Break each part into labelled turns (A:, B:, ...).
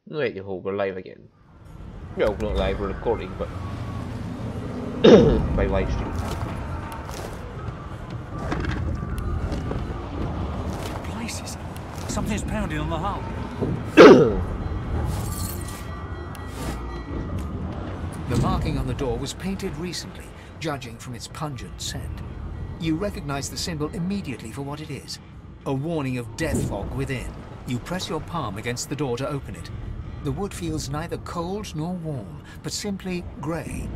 A: Right, you hold, we're live again. Well, not live, we're recording, but by live stream.
B: Places. Something's pounding on the hull.
C: The marking on the door was painted recently, judging from its pungent scent. You recognize the symbol immediately for what it is. A warning of death fog within. You press your palm against the door to open it. The wood feels neither cold nor warm, but simply grey.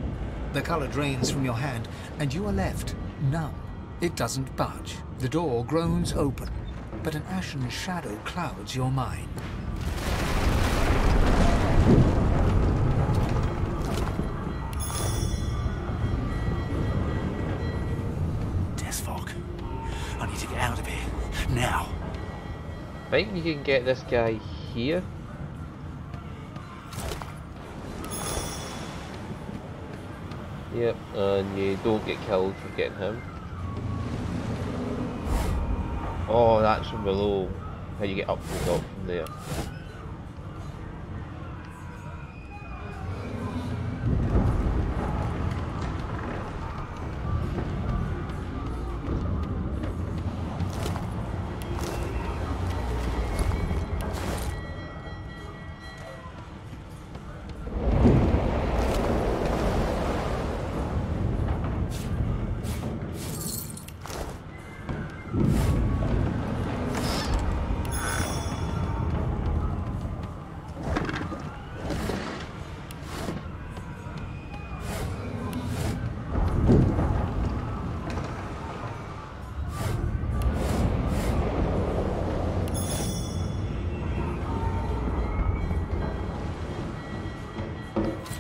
C: The color drains from your hand, and you are left numb. It doesn't budge. The door groans open, but an ashen shadow clouds your mind.
B: Death fog. I need to get out of here. Now.
A: I think you can get this guy here. Yep, and you don't get killed for getting him. Oh, that's from below. How you get up to the top from there.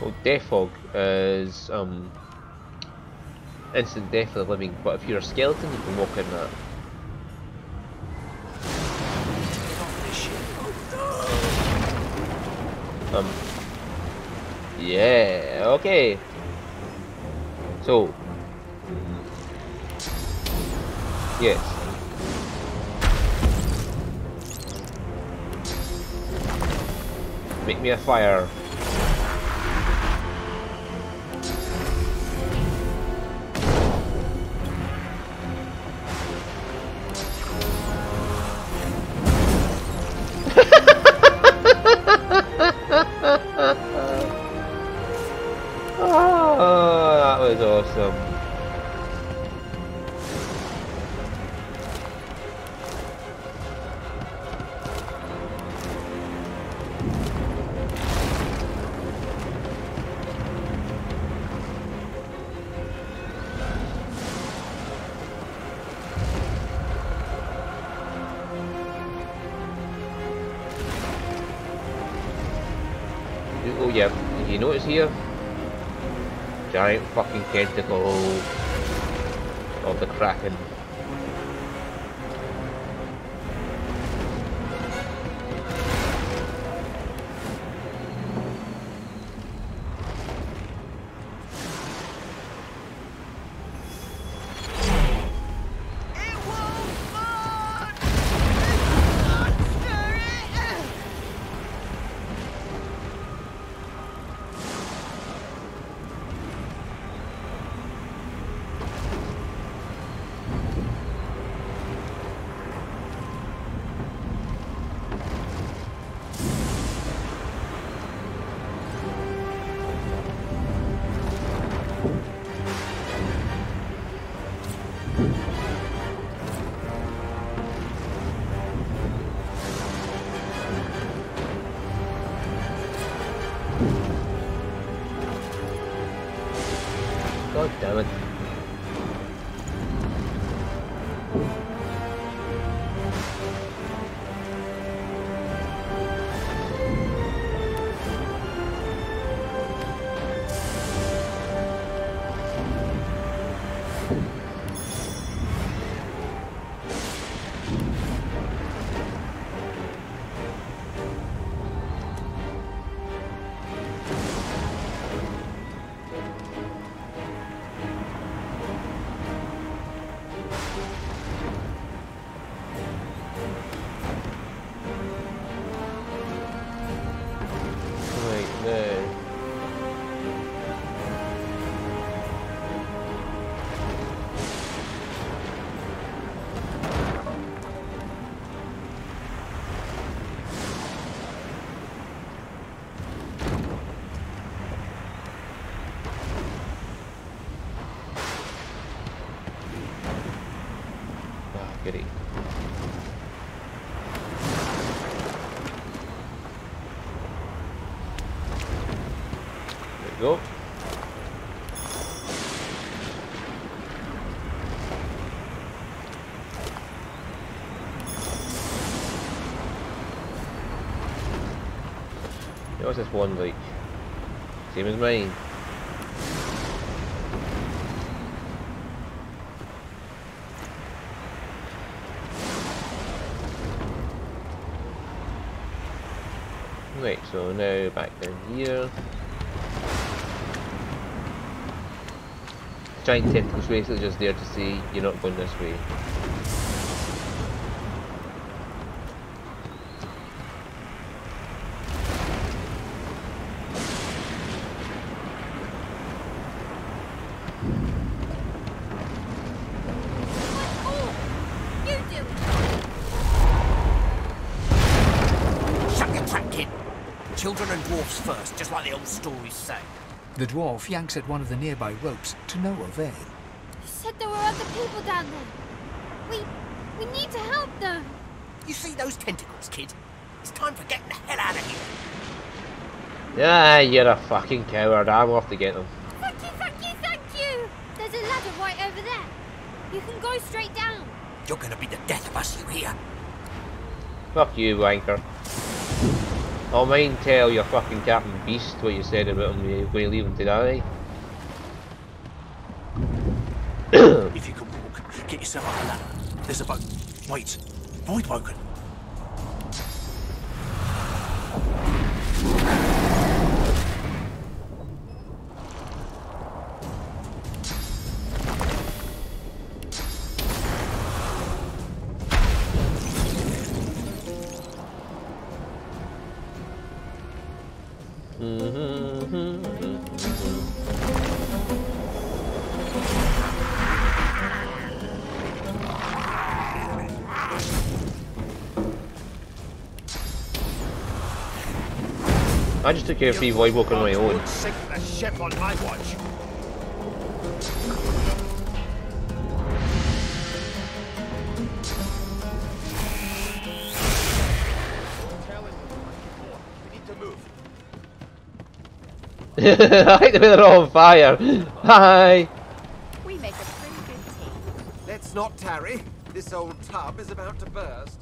A: Well, death fog is instant death for the living, but if you're a skeleton, you can walk in that. Yeah, okay. So, yes. Make me a fire. Oh, that was awesome. Oh yeah, did you notice here? Giant fucking tentacle of the Kraken. Goody. There we go. What's this one like? Same as mine. Right, so now back down here. Giant tentacles basically just there to say you're not going this way.
B: Children and dwarfs first, just like the old stories say.
C: The dwarf yanks at one of the nearby ropes to no avail.
D: You said there were other people down there. We need to help them.
B: You see those tentacles, kid? It's time for getting the hell out of here.
A: Yeah, you're a fucking coward. I'm off to get them.
D: Thank you, thank you, thank you. There's a ladder right over there. You can go straight down.
B: You're gonna be the death of us, you hear?
A: Fuck you, wanker. I'll mind tell your fucking Captain Beast what you said about him when you leave him to die.
B: If you can walk, get yourself up the ladder. There's a boat. Wait. Void woken.
A: I just took care of 3 void walk on my own.
B: Sink the ship on my watch. We need to move.
A: I like the way they're all on fire. Hi.
E: We make a pretty good team.
F: Let's not tarry. This old tub is about to burst.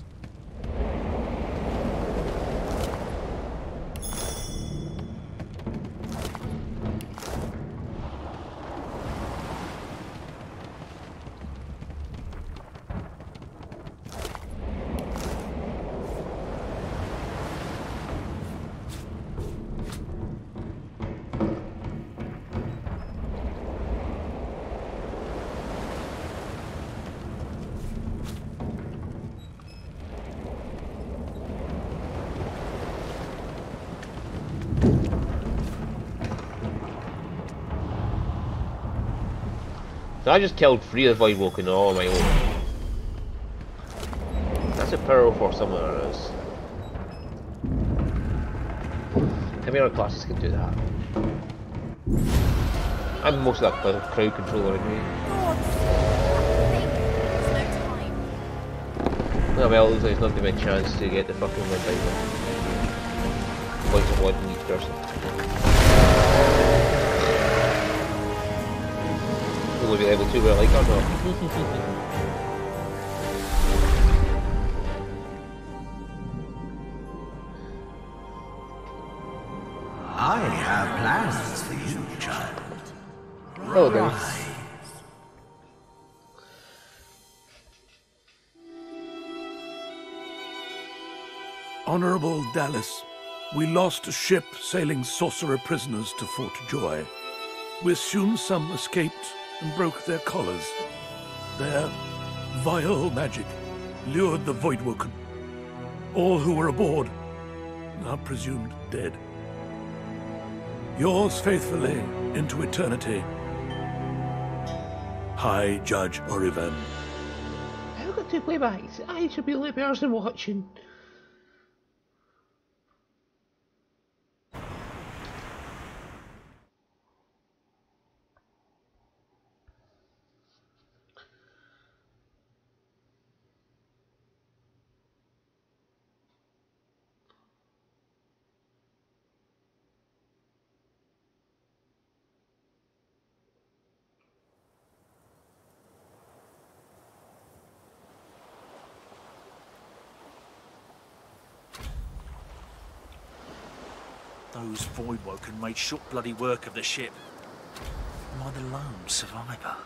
A: So I just killed 3 of the void walking all on my own. That's a power for someone else. How many other classes can do that? I'm most of that crowd controller anyway.
E: There's no time.
A: Oh well, it looks like it's not giving me a chance to get the fucking wind either. Points of one in each person. Will we be able to, like, or not?
B: I have plans for you, child.
A: Oh, then.
G: Honorable Dallas, we lost a ship sailing sorcerer prisoners to Fort Joy. We assume some escaped and broke their collars. Their vile magic lured the Voidwoken. All who were aboard are presumed dead. Yours faithfully into eternity, High Judge Orivan.
A: I've got to play back. I should be the only person watching.
B: Those Voidwoken made short bloody work of the ship. Am I the lone survivor?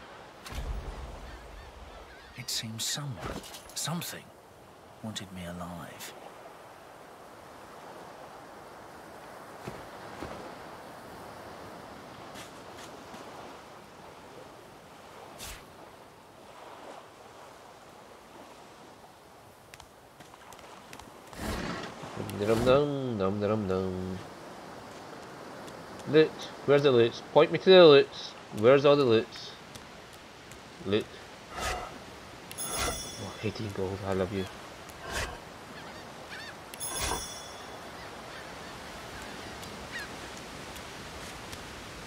B: It seems someone, something, wanted me alive.
A: Dum dum dum dum. Loot. Where's the loot? Point me to the loot. Where's all the loot? Loot. Oh, 18 gold. I love you.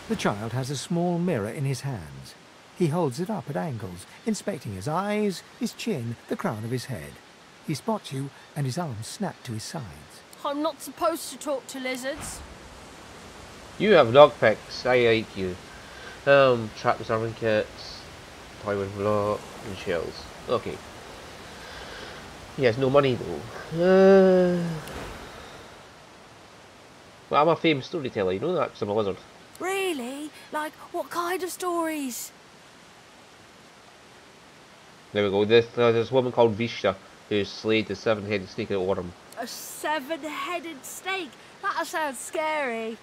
C: The child has a small mirror in his hands. He holds it up at angles, inspecting his eyes, his chin, the crown of his head. He spots you, and his arms snap to his sides.
H: I'm not supposed to talk to lizards.
A: You have lockpicks. I like you. Trap disarming kits, plywood block, and shells. Okay. He has no money though. Well, I'm a famous storyteller. You know that because I'm a lizard.
H: Really? Like, what kind of stories?
A: There we go. There's a woman called Vishta who slayed the seven-headed snake at Orem.
H: A seven-headed snake? That sounds scary.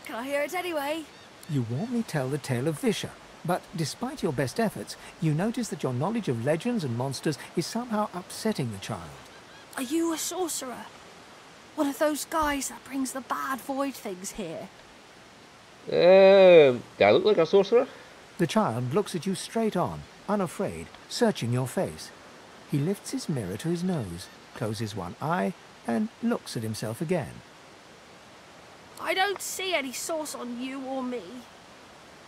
H: Can I hear it anyway?
C: You warmly tell the tale of Visha, but despite your best efforts, you notice that your knowledge of legends and monsters is somehow upsetting the child.
H: Are you a sorcerer? One of those guys that brings the bad void things here?
A: Do I look like a sorcerer?
C: The child looks at you straight on, unafraid, searching your face. He lifts his mirror to his nose, closes one eye, and looks at himself again.
H: I don't see any source on you or me.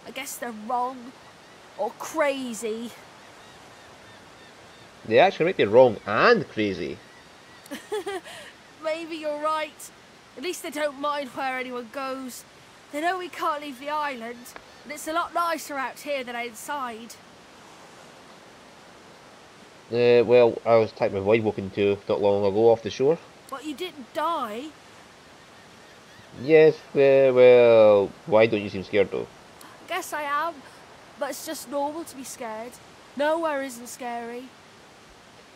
H: I guess they're wrong. Or crazy.
A: They actually might be wrong and crazy.
H: Maybe you're right. At least they don't mind where anyone goes. They know we can't leave the island, and it's a lot nicer out here than outside.
A: Well, I was taking my Voidwoken too not long ago off the shore.
H: But you didn't die.
A: Yes, well, why don't you seem scared though?
H: Guess I am, but it's just normal to be scared. Nowhere isn't scary.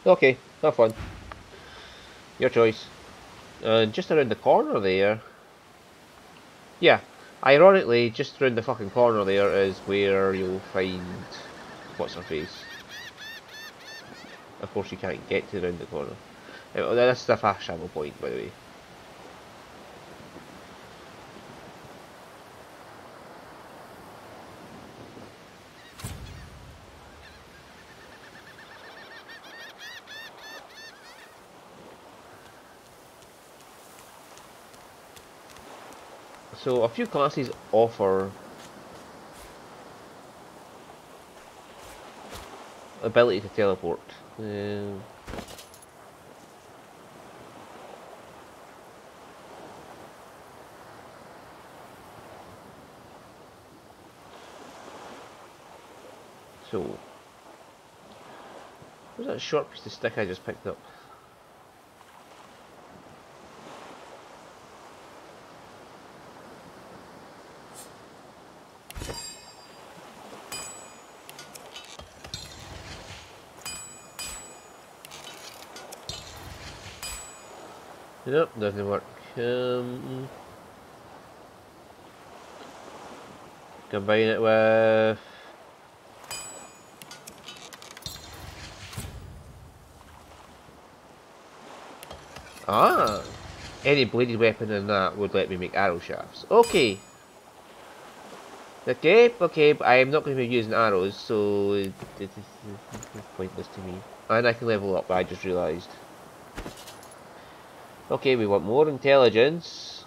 A: Okay, have fun. Your choice. Just around the corner there. Yeah, ironically, just around the fucking corner there is where you'll find what's her face. Of course, you can't get to around the corner. That's the fast travel point, by the way. So a few classes offer ability to teleport. So where's that short piece of stick I just picked up? Nope, doesn't work. Combine it with any bladed weapon in that would let me make arrow shafts. Okay. Okay, but I am not going to be using arrows, so it is pointless to me. And I can level up, I just realised. Okay, we want more intelligence.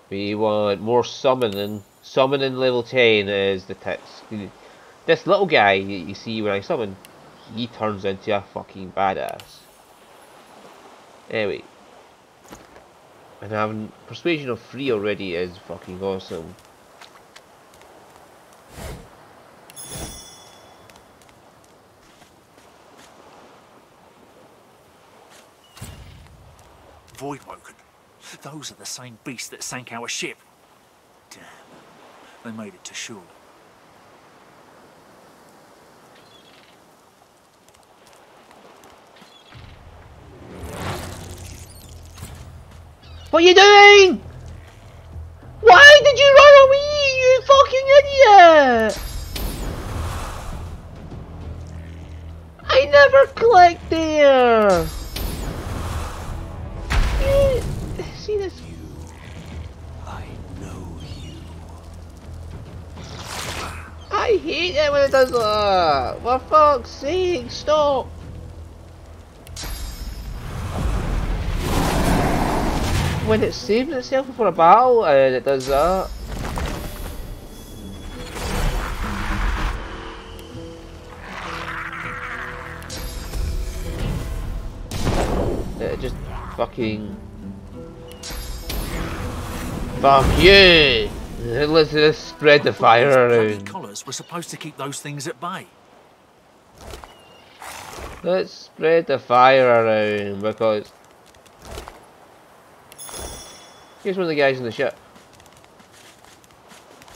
A: We want more summoning. Summoning level 10 is the tits. This little guy you see when I summon, he turns into a fucking badass. Anyway. And having persuasion of 3 already is fucking awesome.
B: Voidwoken. Those are the same beasts that sank our ship. Damn. They made it to shore.
A: What are you doing? Why did you run away, you fucking idiot? I never clicked there. See this?
B: I know you.
A: I hate it when it does that. For fuck's sake, stop. When it saves itself before a battle and it does that. It just fucking... Fuck you! Let's spread the fire
B: Bloody
A: around.
B: collars were supposed to keep those things at bay.
A: Let's spread the fire around because... Here's one of the guys in the ship.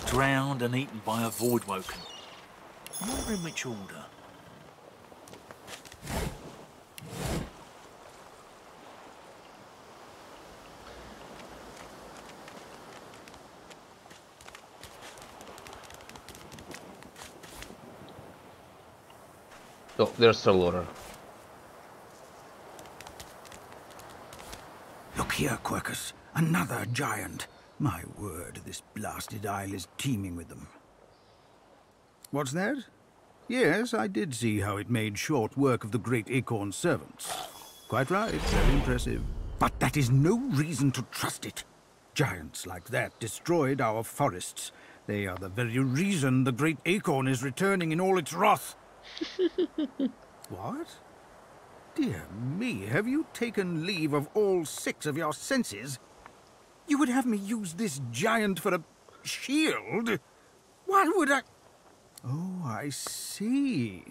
B: Drowned and eaten by a Voidwoken. I wonder in which order.
A: Oh, there's Sir Laura.
I: Look here, Quercus. Another giant. My word, this blasted isle is teeming with them. What's that? Yes, I did see how it made short work of the great acorn servants. Quite right, very impressive. But that is no reason to trust it. Giants like that destroyed our forests. They are the very reason the great acorn is returning in all its wrath. What? Dear me, have you taken leave of all 6 of your senses? You would have me use this giant for a shield? Why would I... Oh, I see.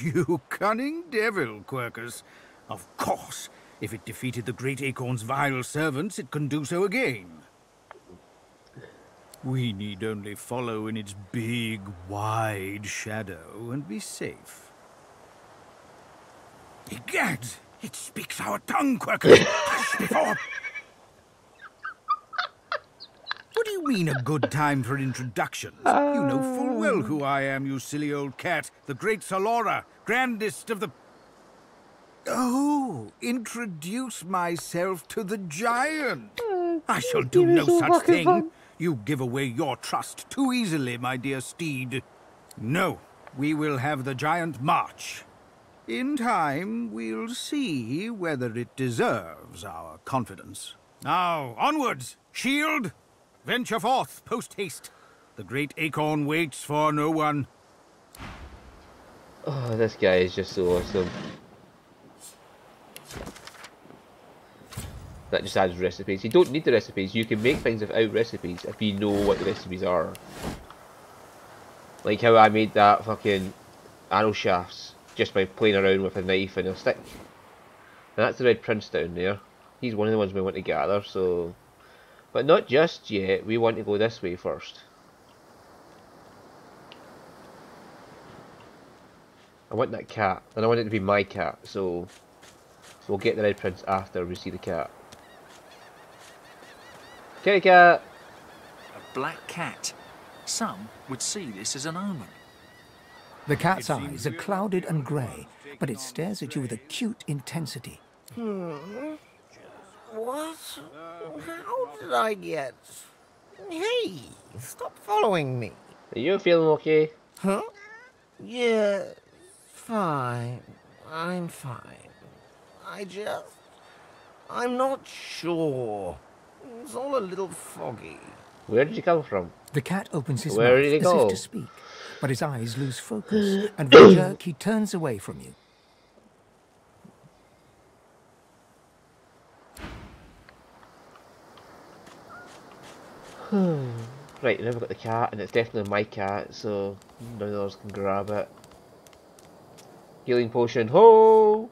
I: You cunning devil, Quercus. Of course, if it defeated the great acorn's vile servants, it can do so again. We need only follow in its big, wide shadow and be safe. Egad! It speaks our tongue, Quercus! Hush before... What do you mean, a good time for introductions? You know full well who I am, you silly old cat. The great Sir Laura, grandest of the... Oh, introduce myself to the giant. I shall do no such thing. You give away your trust too easily, my dear steed. No, we will have the giant march. In time, we'll see whether it deserves our confidence. Now, onwards! Shield! Venture forth, post-haste. The great acorn waits for no one.
A: Oh, this guy is just so awesome. That just adds recipes. You don't need the recipes. You can make things without recipes if you know what the recipes are. Like how I made that fucking arrow shafts just by playing around with a knife and a stick. And that's the Red Prince down there. He's one of the ones we want to gather, so... But not just yet, we want to go this way first. I want that cat, and I want it to be my cat, so we'll get the Red Prince after we see the cat. Kitty cat!
B: A black cat. Some would see this as an omen.
C: The cat's eyes are clouded and grey, but it stares at you with acute intensity.
F: What? How did I get... Hey, stop following me.
A: Are you feeling okay?
F: Huh? Yeah, fine. I'm fine. I'm not sure. It's all a little foggy.
A: Where did you come from?
C: The cat opens his
A: Where
C: mouth
A: did he
C: as
A: go?
C: if to speak, but his eyes lose focus, and with a jerk he turns away from you.
A: Right, now we've got the cat, and it's definitely my cat, so none of others can grab it. Healing potion, ho!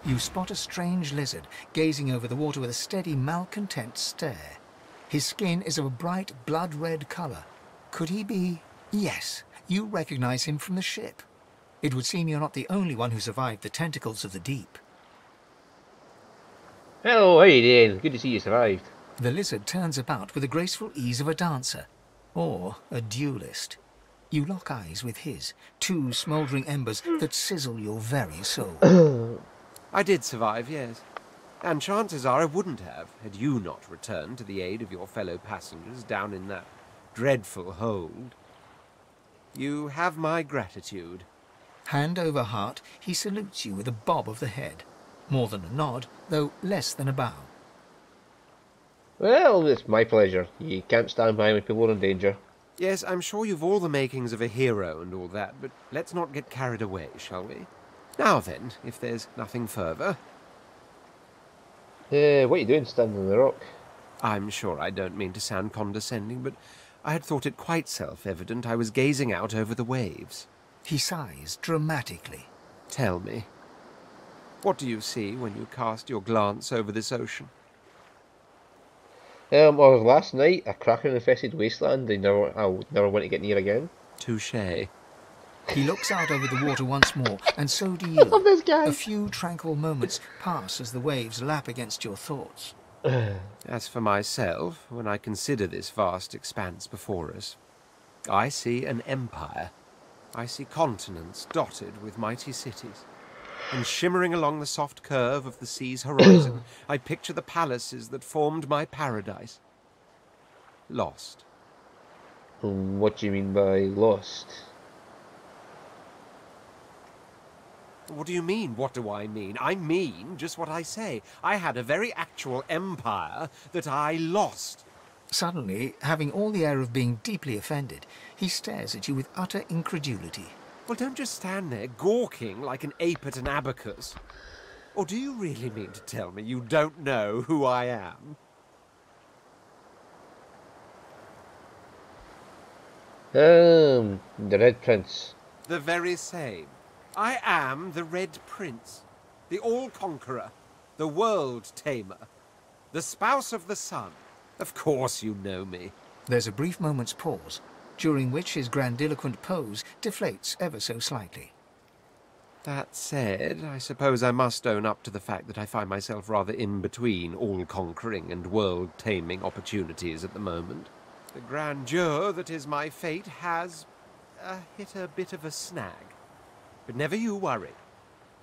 C: You spot a strange lizard gazing over the water with a steady, malcontent stare. His skin is of a bright, blood-red colour. Could he be... Yes, you recognize him from the ship. It would seem you're not the only one who survived the tentacles of the deep.
A: Hello, how you doing? Good to see you survived.
C: The lizard turns about with the graceful ease of a dancer, or a duelist. You lock eyes with his, two smouldering embers that sizzle your very soul.
J: I did survive, yes. And chances are I wouldn't have, had you not returned to the aid of your fellow passengers down in that dreadful hold. You have my gratitude.
C: Hand over heart, he salutes you with a bob of the head. More than a nod, though less than a bow.
A: Well, it's my pleasure. You can't stand by when people are in danger.
J: Yes, I'm sure you've all the makings of a hero and all that, but let's not get carried away, shall we? Now then, if there's nothing further...
A: What are you doing standing on the rock?
J: I'm sure I don't mean to sound condescending, but I had thought it quite self-evident I was gazing out over the waves.
C: He sighs dramatically.
J: Tell me, what do you see when you cast your glance over this ocean?
A: Well, last night, a kraken-infested wasteland I would never want to get near again.
J: Touché.
C: He looks out over the water once more, and so do you.
A: I love this guy.
C: A few tranquil moments pass as the waves lap against your thoughts.
J: As for myself, when I consider this vast expanse before us, I see an empire. I see continents dotted with mighty cities. And shimmering along the soft curve of the sea's horizon, I picture the palaces that formed my paradise. Lost.
A: What do you mean by lost?
J: What do you mean? What do I mean? I mean just what I say. I had a very actual empire that I lost.
C: Suddenly, having all the air of being deeply offended, he stares at you with utter incredulity.
J: Well, don't just stand there gawking like an ape at an abacus. Or do you really mean to tell me you don't know who I am?
A: The Red Prince.
J: The very same. I am the Red Prince, the All-Conqueror, the World-Tamer, the Spouse of the Sun. Of course you know me.
C: There's a brief moment's pause, during which his grandiloquent pose deflates ever so slightly.
J: That said, I suppose I must own up to the fact that I find myself rather in between all-conquering and world-taming opportunities at the moment. The grandeur that is my fate has hit a bit of a snag. But never you worry.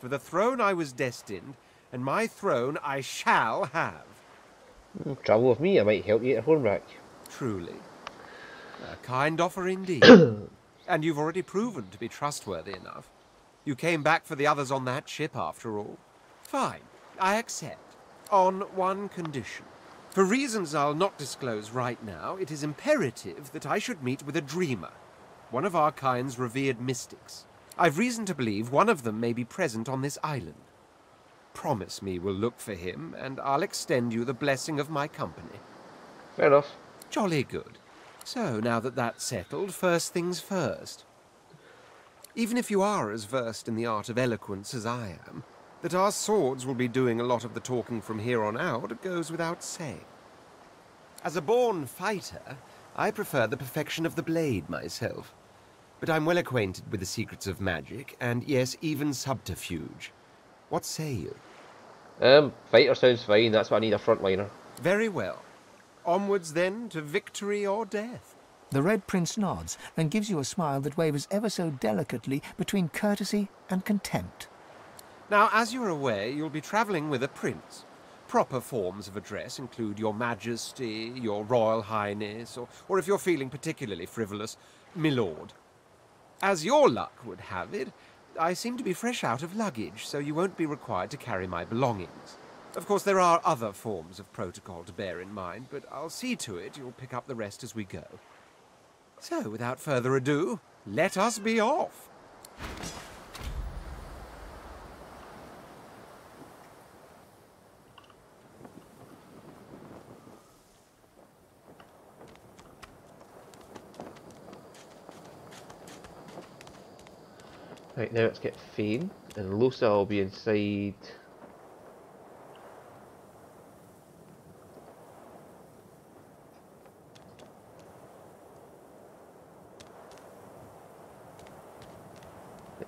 J: For the throne I was destined, and my throne I shall have.
A: Travel with me, I might help you get your horn back.
J: Truly. A kind offer indeed. And you've already proven to be trustworthy enough. You came back for the others on that ship, after all. Fine, I accept. On one condition. For reasons I'll not disclose right now, it is imperative that I should meet with a dreamer. One of our kind's revered mystics. I've reason to believe one of them may be present on this island. Promise me we'll look for him, and I'll extend you the blessing of my company.
A: Fair enough.
J: Jolly good. So, now that that's settled, first things first. Even if you are as versed in the art of eloquence as I am, that our swords will be doing a lot of the talking from here on out goes without saying. As a born fighter, I prefer the perfection of the blade myself. But I'm well acquainted with the secrets of magic, and yes, even subterfuge. What say you?
A: Fighter sounds fine, that's what I need, a frontliner.
J: Very well. Onwards then to victory or death.
C: The Red Prince nods and gives you a smile that wavers ever so delicately between courtesy and contempt.
J: Now, as you're aware, you'll be travelling with a prince. Proper forms of address include Your Majesty, Your Royal Highness, or if you're feeling particularly frivolous, Milord. As your luck would have it, I seem to be fresh out of luggage, so you won't be required to carry my belongings. Of course, there are other forms of protocol to bear in mind, but I'll see to it you'll pick up the rest as we go. So, without further ado, let us be off.
A: Right, now let's get Fane, and Losa will be inside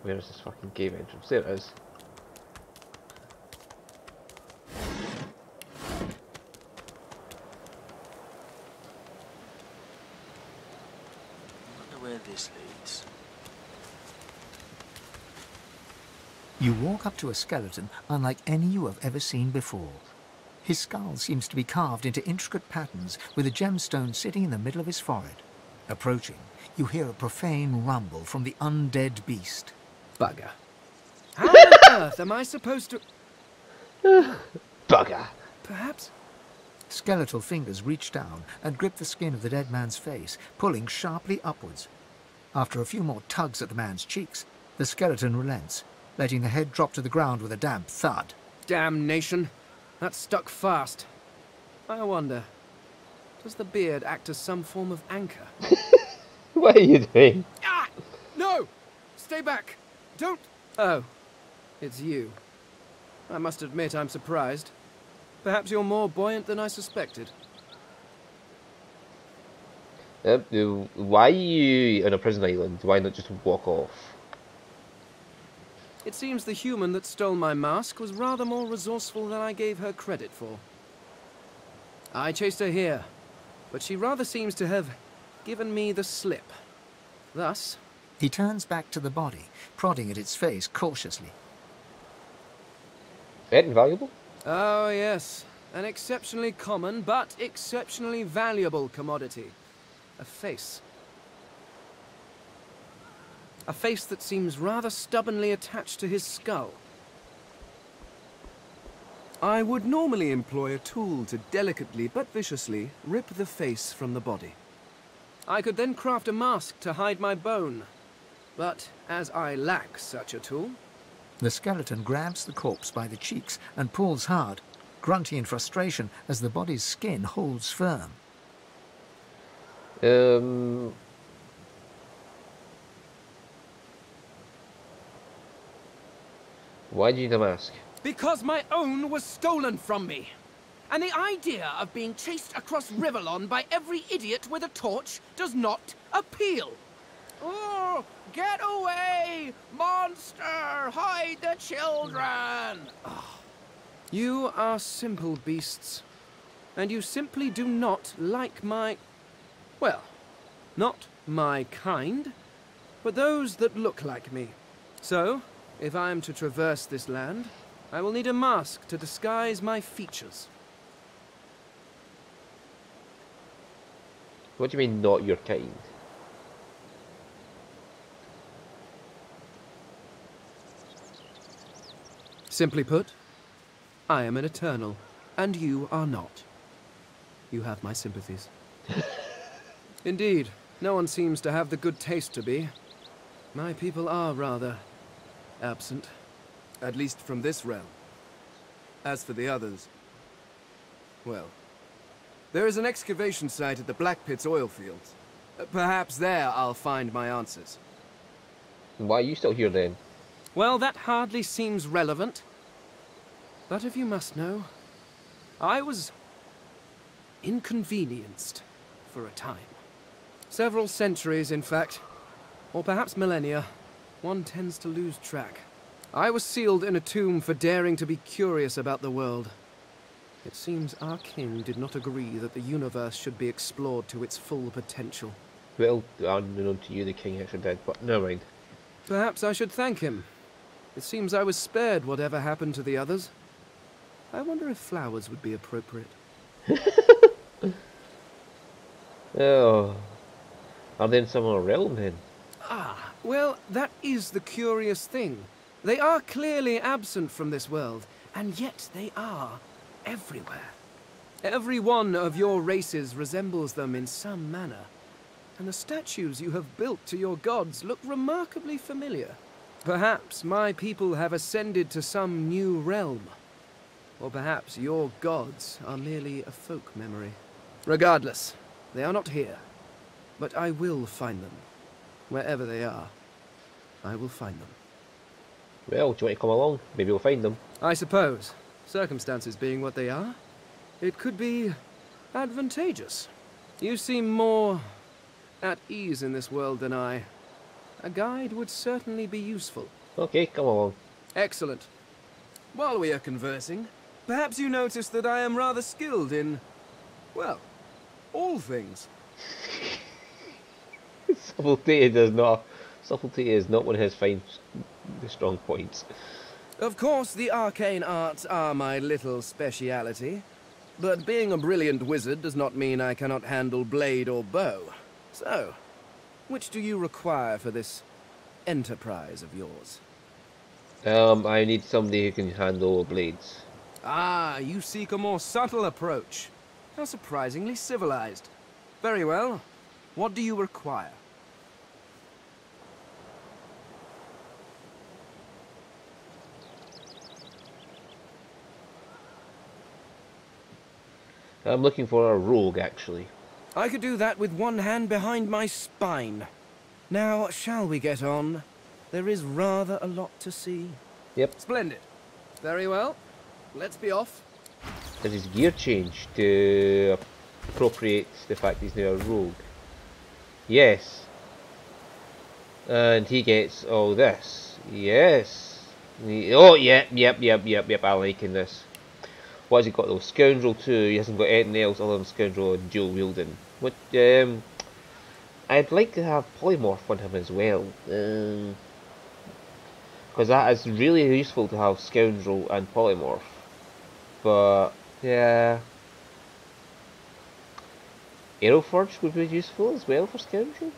A: Where is this fucking cave entrance? There it is.
B: Wonder where this leads.
C: You walk up to a skeleton unlike any you have ever seen before. His skull seems to be carved into intricate patterns with a gemstone sitting in the middle of his forehead. Approaching, you hear a profane rumble from the undead beast.
K: Bugger. How on earth am I supposed to...
A: Bugger!
K: Perhaps...
C: Skeletal fingers reach down and grip the skin of the dead man's face, pulling sharply upwards. After a few more tugs at the man's cheeks, the skeleton relents, letting the head drop to the ground with a damp thud.
K: Damnation. That stuck fast. I wonder, does the beard act as some form of anchor?
A: What are you doing?
K: Ah! No! Stay back! Don't... Oh, it's you. I must admit I'm surprised. Perhaps you're more buoyant than I suspected.
A: Why are you on a prison island? Why not just walk off?
K: It seems the human that stole my mask was rather more resourceful than I gave her credit for. I chased her here, but she rather seems to have given me the slip. Thus...
C: He turns back to the body, prodding at its face cautiously.
A: That invaluable?
K: Oh, yes. An exceptionally common, but exceptionally valuable commodity. A face. A face that seems rather stubbornly attached to his skull. I would normally employ a tool to delicately but viciously rip the face from the body. I could then craft a mask to hide my bone. But as I lack such a tool...
C: The skeleton grabs the corpse by the cheeks and pulls hard, grunting in frustration as the body's skin holds firm.
A: Why do you need a mask?
K: Because my own was stolen from me. And the idea of being chased across Rivellon by every idiot with a torch does not appeal. Oh, get away! Monster! Hide the children! Oh. You are simple beasts. And you simply do not like my... Well, not my kind, but those that look like me. So, if I am to traverse this land, I will need a mask to disguise my features.
A: What do you mean, not your kind?
K: Simply put, I am an eternal, and you are not. You have my sympathies. Indeed, no one seems to have the good taste to be. My people are rather absent, at least from this realm. As for the others, well, there is an excavation site at the Black Pit's oil fields. Perhaps there I'll find my answers.
A: Why are you still here then?
K: Well, that hardly seems relevant. But if you must know, I was inconvenienced for a time. Several centuries, in fact. Or perhaps millennia. One tends to lose track. I was sealed in a tomb for daring to be curious about the world. It seems our king did not agree that the universe should be explored to its full potential.
A: Well, unknown to you, the king actually did, but never mind.
K: Perhaps I should thank him. It seems I was spared whatever happened to the others. I wonder if flowers would be appropriate.
A: Oh. Are they in some other realm then?
K: Ah, well, that is the curious thing. They are clearly absent from this world, and yet they are everywhere. Every one of your races resembles them in some manner, and the statues you have built to your gods look remarkably familiar. Perhaps my people have ascended to some new realm, or perhaps your gods are merely a folk memory. Regardless, they are not here, but I will find them. Wherever they are, I will find them.
A: Well, do you want to come along? Maybe we'll find them.
K: I suppose, circumstances being what they are, it could be advantageous. You seem more at ease in this world than I. A guide would certainly be useful.
A: Okay, come along.
K: Excellent. While we are conversing, perhaps you notice that I am rather skilled in, well, all things.
A: Subtlety is not one of his strong points.
K: Of course, the arcane arts are my little speciality, but being a brilliant wizard does not mean I cannot handle blade or bow. So, which do you require for this enterprise of yours?
A: I need somebody who can handle blades.
K: Ah, you seek a more subtle approach. How surprisingly civilized. Very well. What do you require?
A: I'm looking for a rogue, actually.
K: I could do that with one hand behind my spine. Now, shall we get on? There is rather a lot to see.
A: Yep.
K: Splendid. Very well. Let's be off.
A: Does his gear change to appropriate the fact he's now a rogue? Yes. And he gets all this. Yes. Oh, yep. I'm liking this. What has he got though? Scoundrel 2. He hasn't got anything else other than Scoundrel and dual wielding. What? I'd like to have Polymorph on him as well. Because that is really useful to have Scoundrel and Polymorph. But yeah, Aeroforge would be useful as well for Scoundrel.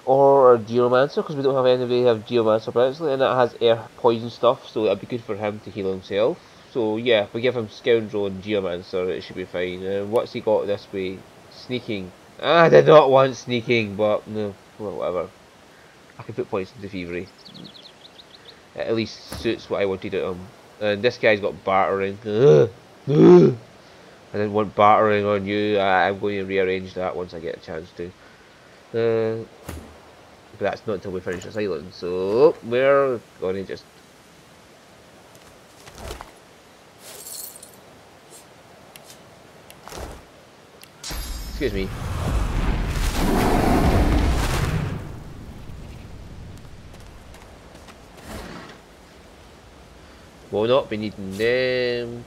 A: Or a Geomancer, because we don't have anybody who have Geomancer presently, and that has air poison stuff, so it'd be good for him to heal himself. So yeah, if we give him Scoundrel and Geomancer, it should be fine. What's he got this way? Sneaking. I did not want sneaking, but no, well, whatever. I can put points into thievery. It at least suits what I wanted at him. And this guy's got battering. I didn't want battering on you. I'm going to rearrange that once I get a chance to. But that's not until we finish this island, so we're going to just... Excuse me. Will not be needing them.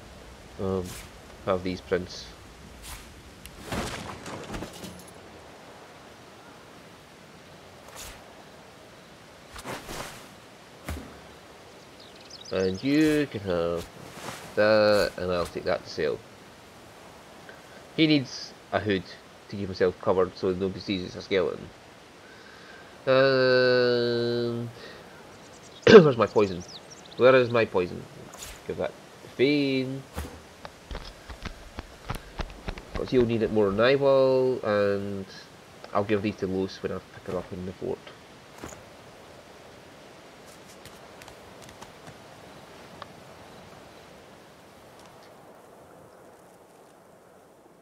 A: Have these prints. And you can have that, and I'll take that to sell. He needs a hood to keep himself covered so nobody sees it's a skeleton. Where's my poison? Where is my poison? Give that to Fane. Because he'll need it more than I will, and I'll give these to Los when I pick her up in the fort.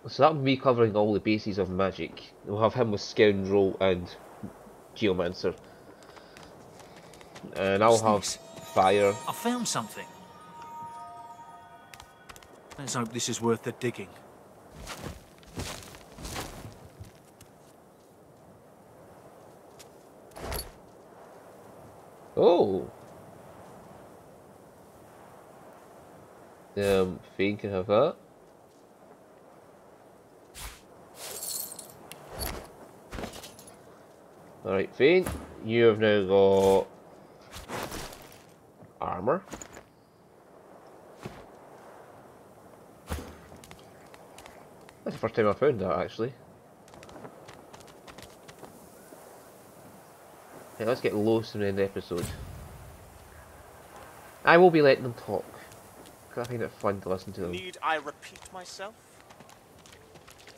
A: So that would be covering all the bases of magic. We'll have him with Scoundrel and Geomancer. And I'll have Fire.
B: I found something. Let's hope this is worth the digging.
A: Oh! Fane can have that. Alright, Fane, you have now got armor. That's the first time I found that, actually. Okay, let's get Los in the end episode. I will be letting them talk, because I find it fun to listen to them.
L: Need I repeat myself?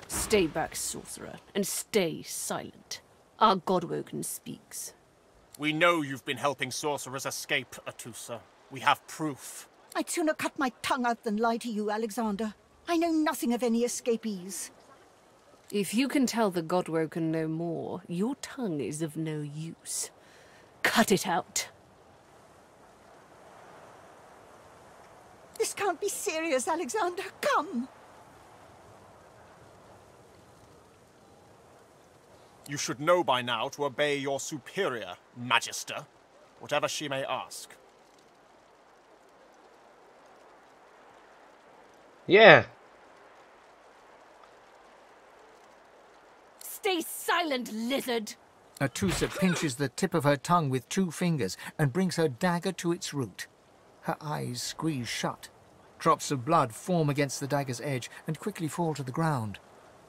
M: Stay back, sorcerer, and stay silent. Our Godwoken speaks.
L: We know you've been helping sorcerers escape, Atusa. We have proof.
N: I'd sooner cut my tongue out than lie to you, Alexander. I know nothing of any escapees.
M: If you can tell the Godwoken no more, your tongue is of no use. Cut it out.
N: This can't be serious, Alexander. Come.
L: You should know by now to obey your superior, Magister, whatever she may ask.
A: Yeah.
H: Stay silent, lizard!
C: Atusa pinches the tip of her tongue with 2 fingers and brings her dagger to its root. Her eyes squeeze shut. Drops of blood form against the dagger's edge and quickly fall to the ground.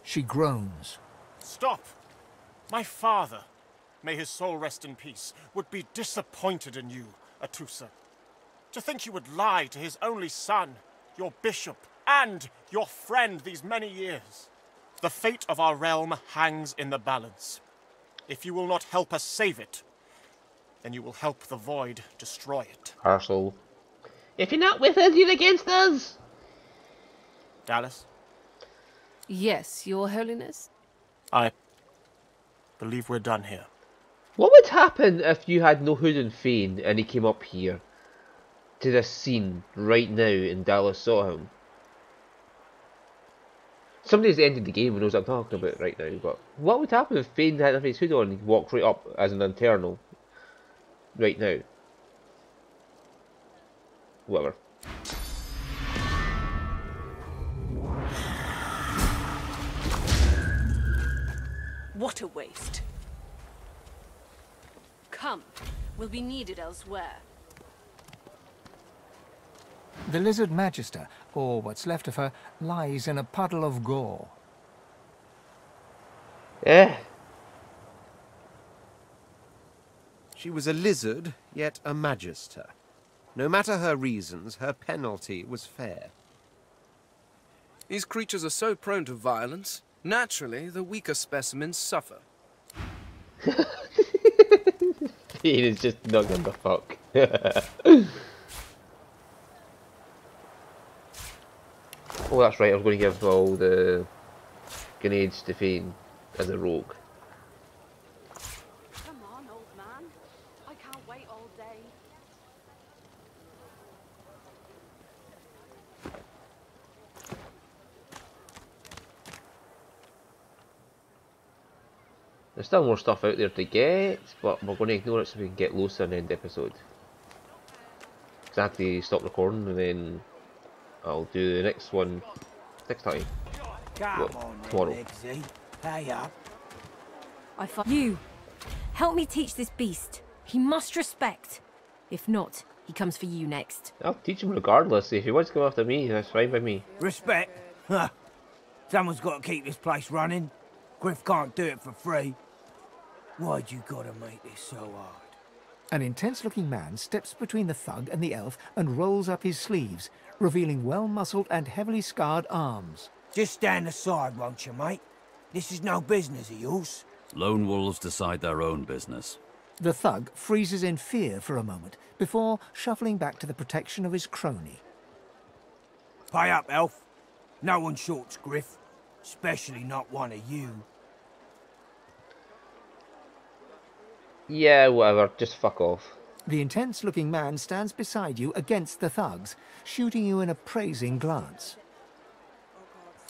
C: She groans.
L: Stop! My father, may his soul rest in peace, would be disappointed in you, Atusa. To think you would lie to his only son, your bishop, and your friend these many years. The fate of our realm hangs in the balance. If you will not help us save it, then you will help the Void destroy it.
A: Arsehole. If you're not with us, you're against us!
L: Dallas?
M: Yes, Your Holiness?
L: I believe we're done here.
A: What would happen if you had no Hood Fane and he came up here to this scene right now and Dallas saw him? Somebody's ended the game and knows what I'm talking about right now, but what would happen if Fane had his hood on and he walked right up as an internal right now? Whatever.
M: What a waste. Come, we'll be needed elsewhere.
C: The Lizard Magister, or what's left of her, lies in a puddle of gore.
J: She was a lizard, yet a magister. No matter her reasons, her penalty was fair.
K: These creatures are so prone to violence. Naturally, the weaker specimens suffer.
A: He is just not gonna fuck. Oh, that's right, I was going to give all the grenades to Fane as a rogue.
H: Come on, old man. I can't wait all day.
A: There's still more stuff out there to get, but we're going to ignore it so we can get Losa and end the episode. Because I have to stop recording and then I'll do the next one next time.
F: Come
A: Well,
F: on,
A: tomorrow.
F: Lexi. Pay up.
O: You! Help me teach this beast. He must respect. If not, he comes for you next.
A: I'll teach him regardless. If he wants to come after me, that's fine by me.
F: Respect? Huh. Someone's got to keep this place running. Griff can't do it for free. Why'd you gotta make this so hard?
C: An intense-looking man steps between the thug and the elf and rolls up his sleeves, revealing well-muscled and heavily scarred arms.
F: Just stand aside, won't you, mate? This is no business of yours.
P: Lone wolves decide their own business.
C: The thug freezes in fear for a moment, before shuffling back to the protection of his crony.
F: Pay up, elf. No one shorts Griff. Especially not one of you.
A: Yeah, whatever, just fuck off.
C: The intense-looking man stands beside you against the thugs, shooting you an appraising glance.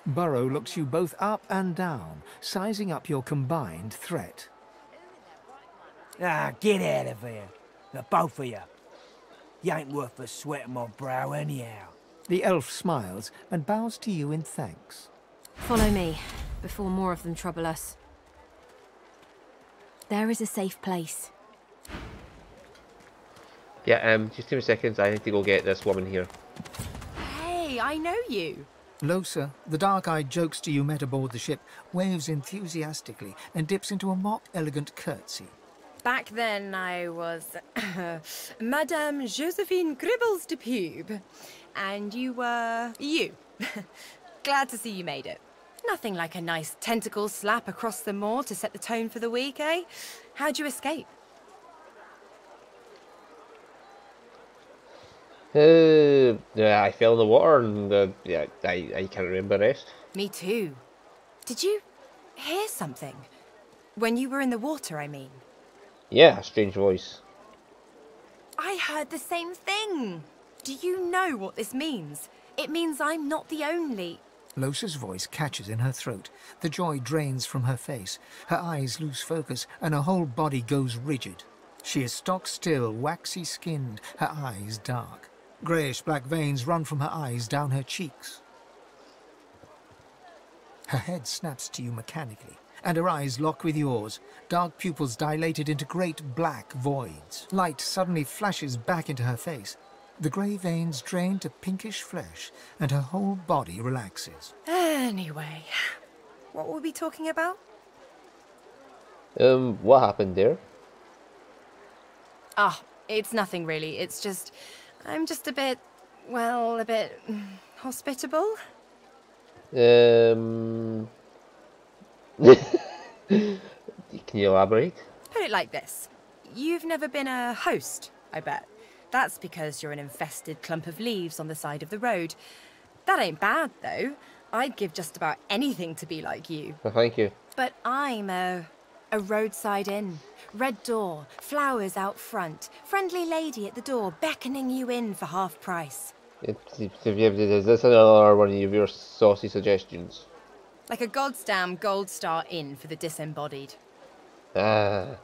C: Burrow looks you both up and down, sizing up your combined threat.
F: Ah, get out of here. The both of you. You ain't worth the sweat of my brow anyhow.
C: The elf smiles and bows to you in thanks.
O: Follow me, before more of them trouble us. There is a safe place.
A: Yeah, just 2 seconds, I need to go get this woman here.
E: Hey, I know you.
C: Losa, the dark-eyed jokester you met aboard the ship, waves enthusiastically and dips into a mock elegant curtsy.
E: Back then I was Madame Josephine Gribbles de Pube. And you were you. Glad to see you made it. Nothing like a nice tentacle slap across the moor to set the tone for the week, eh? How'd you escape?
A: Yeah, I fell in the water and yeah, I can't remember the rest.
E: Me too. Did you hear something? When you were in the water, I mean.
A: Yeah, strange voice.
E: I heard the same thing. Do you know what this means? It means I'm not the only...
C: Losa's voice catches in her throat. The joy drains from her face. Her eyes lose focus, and her whole body goes rigid. She is stock still, waxy skinned, her eyes dark. Greyish-black veins run from her eyes down her cheeks. Her head snaps to you mechanically, and her eyes lock with yours, dark pupils dilated into great black voids. Light suddenly flashes back into her face. The grey veins drain to pinkish flesh, and her whole body relaxes.
E: Anyway, what were we talking about?
A: What happened there?
E: Ah, it's nothing really. It's just, I'm just a bit, well, a bit hospitable.
A: Can you elaborate?
E: Put it like this. You've never been a host, I bet. That's because you're an infested clump of leaves on the side of the road. That ain't bad, though. I'd give just about anything to be like you.
A: Oh, thank you.
E: But I'm a roadside inn. Red door, flowers out front, friendly lady at the door beckoning you in for half price.
A: Is this another one of your saucy suggestions?
E: Like a goddamn gold star inn for the disembodied.
A: Ah.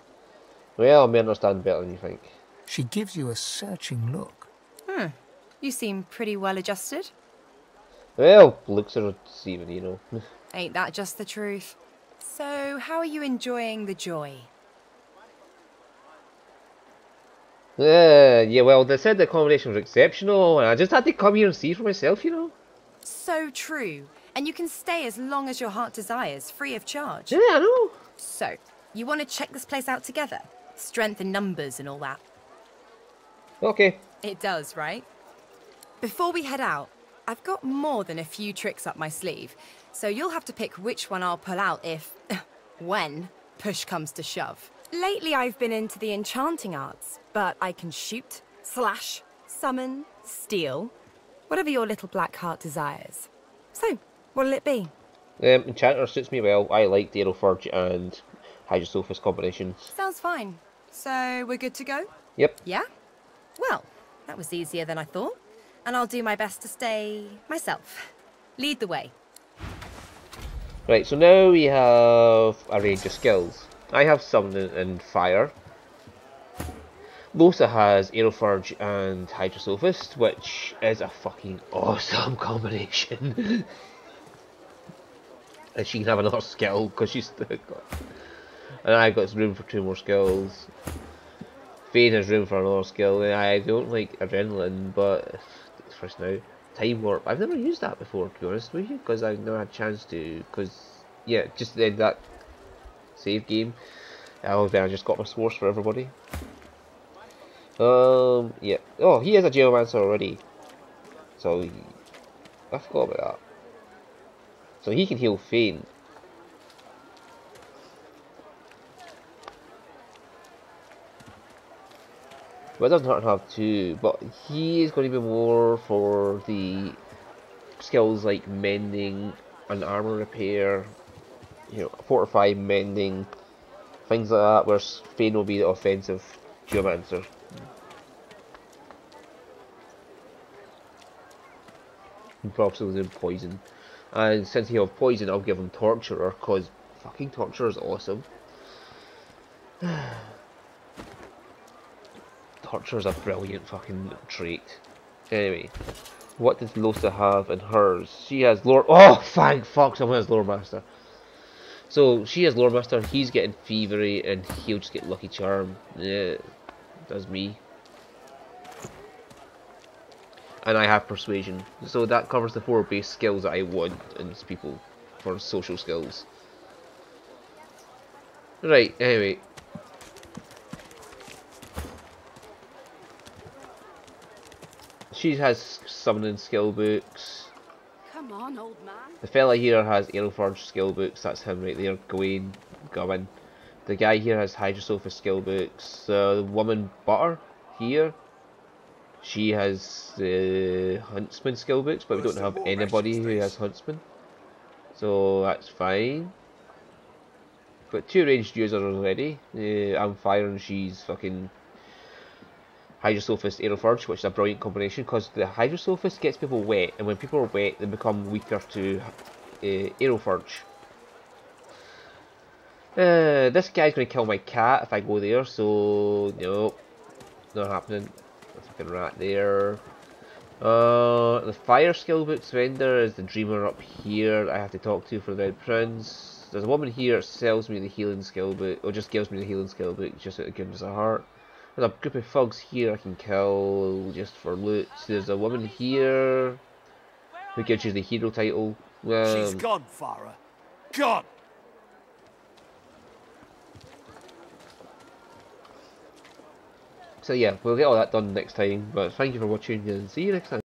A: Well, I may understand better than you think.
C: She gives you a searching look.
E: You seem pretty well adjusted.
A: Well, looks are deceiving, you know.
E: Ain't that just the truth? So, how are you enjoying the joy?
A: Yeah, well, they said the accommodation was exceptional, and I just had to come here and see for myself, you know.
E: So true. And you can stay as long as your heart desires, free of charge.
A: Yeah, I know.
E: So, you want to check this place out together? Strength in numbers and all that.
A: Okay.
E: It does, right? Before we head out, I've got more than a few tricks up my sleeve, so you'll have to pick which one I'll pull out if, when, push comes to shove. Lately I've been into the enchanting arts, but I can shoot, slash, summon, steal, whatever your little black heart desires. So, what'll it be?
A: Enchanter suits me well. I like the Aeroforge and Hydrosophist combinations.
E: Sounds fine. So, we're good to go?
A: Yep.
E: Yeah? Well, that was easier than I thought. And I'll do my best to stay myself. Lead the way.
A: Right, so now we have a range of skills. I have Summon and Fire. Losa has Aeroforge and Hydrosophist, which is a fucking awesome combination. And she can have another skill, because she's still got... And I got room for 2 more skills. Fane has room for another skill. I don't like Adrenaline, but... First now. Time Warp. I've never used that before, to be honest with you, because I've never had a chance to, because, yeah, just in that save game, I just got my source for everybody. Yeah. Oh, he has a Geomancer already. So, I forgot about that. So he can heal Fane. But it doesn't hurt to have 2, but he is going to be more for the skills like mending and armor repair, you know, fortify, mending, things like that, whereas Fane will be the offensive Geomancer. And probably in poison. And since he has poison, I'll give him Torturer, because fucking Torturer is awesome. Torture is a brilliant fucking trait. Anyway, what does Losa have in hers? She has Lore. Oh, thank fuck, someone has Lore Master. So she has Lore Master. He's getting Thievery, and he'll just get Lucky Charm. Yeah, does me. And I have Persuasion. So that covers the 4 base skills that I want in people for social skills. Right. Anyway. She has summoning skill books.
H: Come on, old man.
A: The fella here has Aeroforge skill books. That's him right there. Gawain, Gawain. The guy here has Hydrosophist skill books. The woman Butter here, she has the Huntsman skill books, but we don't have anybody who has Huntsman, so that's fine. But 2 ranged users already. I'm firing. She's fucking Hydrosophist Aeroforge, which is a brilliant combination because the Hydrosophist gets people wet, and when people are wet, they become weaker to Aeroforge. This guy's going to kill my cat if I go there, so nope, not happening. A fucking rat there. The fire skill books vendor is the dreamer up here I have to talk to for the Red Prince. There's a woman here that sells me the healing skill book, or just gives me the healing skill book just out of goodness of heart. There's a group of thugs here I can kill just for loot. There's a woman here who gives you the hero title.
B: She's gone, Farah. Gone!
A: So yeah, we'll get all that done next time, but thank you for watching and see you next time.